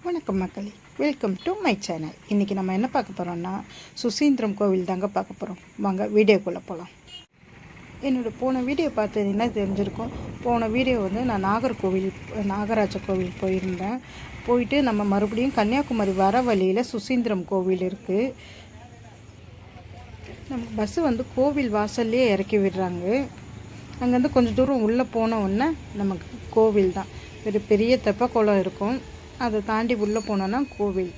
வணக்கம் மக்களே, welcome to my channel. இன்றைக்கி நம்ம என்ன பார்க்க போகிறோம்னா சுசீந்திரம் கோவில் தாங்க பார்க்க போகிறோம். வாங்க வீடியோக்குள்ளே போகலாம். போன வீடியோ பார்த்தீங்கன்னா தெரிஞ்சிருக்கும். போன வீடியோ நான் நாகராஜ கோவில் போயிருந்தேன். போயிட்டு நம்ம மறுபடியும் கன்னியாகுமரி வர வழியில் சுசீந்திரம் கோவில் இருக்குது. நம்ம பஸ்ஸு கோவில் வாசல்லையே இறக்கி விடுறாங்க. அங்கேருந்து கொஞ்சம் தூரம் உள்ளே போன உடனே நமக்கு கோவில் தான். பெரிய தெப்பக்குளம் இருக்கும். அதை தாண்டி உள்ளே போனோன்னா கோவில்.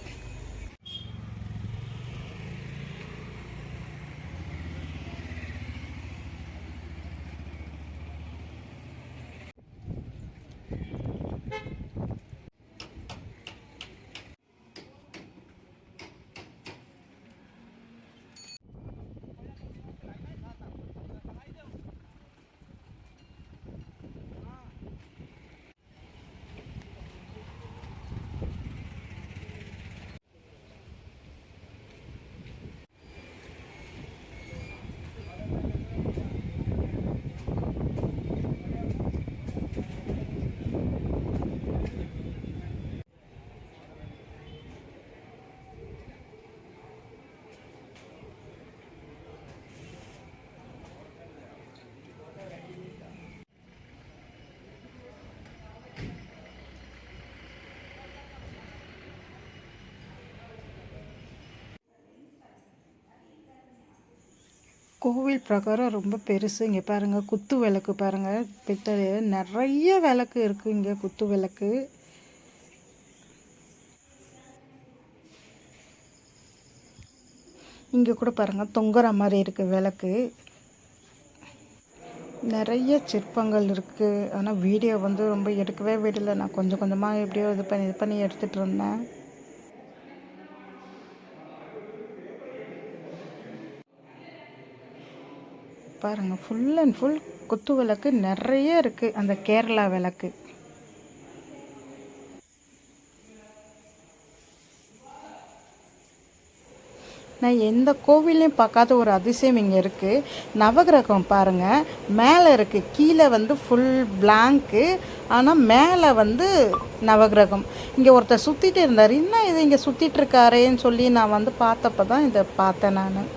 கோவில் பிரகாரம் ரொம்ப பெருசு. இங்கே பாருங்கள், குத்து விளக்கு பாருங்கள், பித்தளை நிறைய விளக்கு இருக்குது. இங்கே குத்து விளக்கு. இங்கே கூட பாருங்கள், தொங்குற மாதிரி இருக்குது விளக்கு. நிறைய சிற்பங்கள் இருக்குது. ஆனால் வீடியோ ரொம்ப எடுக்கவே விடலை. நான் கொஞ்சம் கொஞ்சமாக எப்படியோ இது பண்ணி எடுத்துகிட்டு இருந்தேன். பாருங்கள், ஃபுல் அண்ட் ஃபுல் குத்து விளக்கு நிறைய இருக்குது. அந்த கேரளா விளக்கு. நான் எந்த கோவிலையும் பார்க்காத ஒரு அதிசயம் இங்கே இருக்குது. நவகிரகம் பாருங்கள், மேலே இருக்குது. கீழே ஃபுல் பிளாங்க்கு, ஆனால் மேலே நவகிரகம். இங்கே ஒருத்தர் சுற்றிட்டு இருந்தார். இன்னும் இது இங்கே சுற்றிட்டு இருக்காரேன்னு சொல்லி நான் பார்த்தப்போ தான் இதை பார்த்தேன் நான்.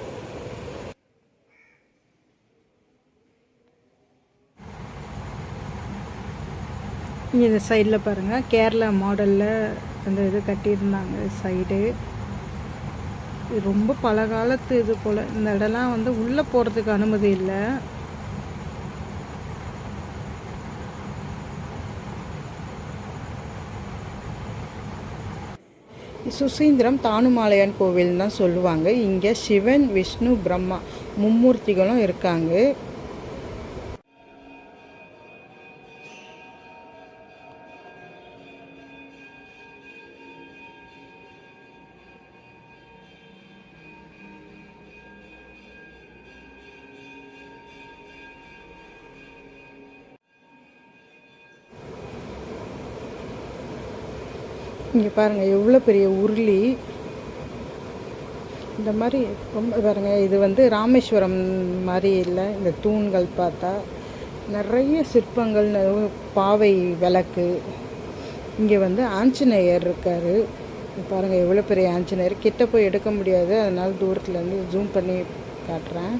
இங்கே இந்த சைடில் பாருங்கள், கேரளா மாடலில் அந்த இது கட்டியிருந்தாங்க சைடு. இது ரொம்ப பழங்காலத்து இது போல். இந்த இடம்லாம் உள்ளே போகிறதுக்கு அனுமதி இல்லை. சுசீந்திரம் தானுமாலையான் கோவில் தான் சொல்லுவாங்க. இங்கே சிவன், விஷ்ணு, பிரம்மா மும்மூர்த்திகளும் இருக்காங்க. இங்கே பாருங்கள், எவ்வளோ பெரிய உருளி. இந்த மாதிரி ரொம்ப பாருங்கள், இது ராமேஸ்வரம் மாதிரி இல்லை. இந்த தூண்கள் பார்த்தா நிறைய சிற்பங்கள், பாவை விளக்கு. இங்கே ஆஞ்சநேயர் இருக்கார். பாருங்கள், எவ்வளோ பெரிய ஆஞ்சநேயர். கிட்ட போய் எடுக்க முடியாது, அதனால் தூரத்துலேருந்து ஜூம் பண்ணி காட்டுறேன்.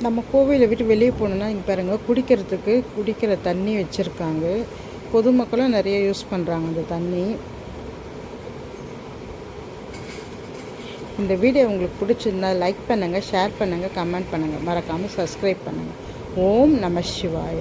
நம்ம கோவிலை விட்டு வெளியே போனோன்னா இங்கே பாருங்கள், குடிக்கிற தண்ணி வச்சுருக்காங்க. பொதுமக்களும் நிறைய யூஸ் பண்ணுறாங்க அந்த தண்ணி. இந்த வீடியோ உங்களுக்கு பிடிச்சிருந்தா லைக் பண்ணுங்கள், ஷேர் பண்ணுங்கள், கமெண்ட் பண்ணுங்கள். மறக்காமல் சப்ஸ்கிரைப் பண்ணுங்கள். ஓம் நம சிவாய.